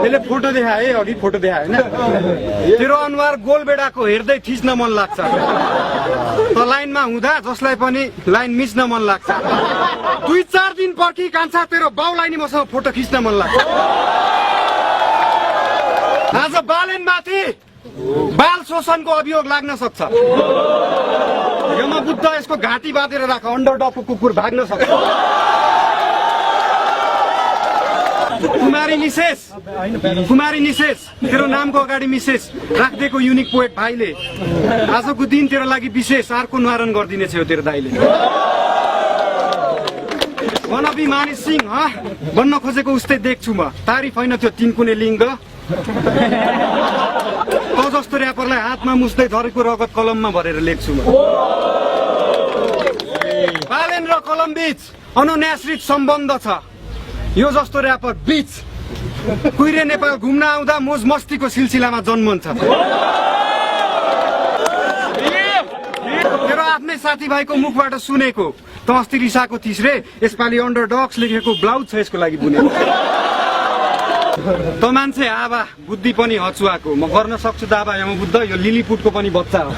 त्यसले फोटो देखाए अघि फोटो देखाए हैन तेरो अनुहार गोलबेडाको हेर्दै थिच्न मन लाग्छ त लाइनमा हुँदा जसलाई पनि लाइन मिच्न मन लाग्छ 2-4 दिन पर्खी कान्छा तेरो बाउलाई नि मसँग फोटो खिच्न मन लाग्छ आज बालेनमाथि बाल शोषणको अभियोग लाग्न सक्छ यमबुद्ध यसको घाँटी बाँधेर राख अन्डरडगको कुकुर भाग्न सक्छ कुमारी निशेष तेरो नामको अगाडि मिसेस राख्दिएको युनिक पोएट भाइले आजको दिन तेरो लागि विशेष अर्को निवारण गरिदिनेछ यो तेरो दाइले मनबी मानिस सिंह बन्न खोजेको उस्तै देख्छु म तारिफ होइन त्यो तिनकुने लिङ्ग त जस्तो ऱ्यापरलाई हातमा मुस्दै धरेको रगत कलममा भरेर लेख्छु म बालेन र कलम बीच अनुन्याश्रित सम्बन्ध छ यो जस्तो ऱ्यापर बीच कुइरे नेपाल घुम्न आउँदा मोज मस्तीको सिलसिलामा जन्मन्छ तेरो आफ्नै साथीभाइको मुखबाट सुनेको त अस्ति रिसाको थिस रे यसपालि अन्डरडग्स लेखेको ब्लाउज छ यसको लागि बुनेको त मान्छे आबा बुद्धि पनि हचुवाको म गर्न सक्छु दाबा यमबुद्ध यो लिलीपुटको पनि बच्चा हो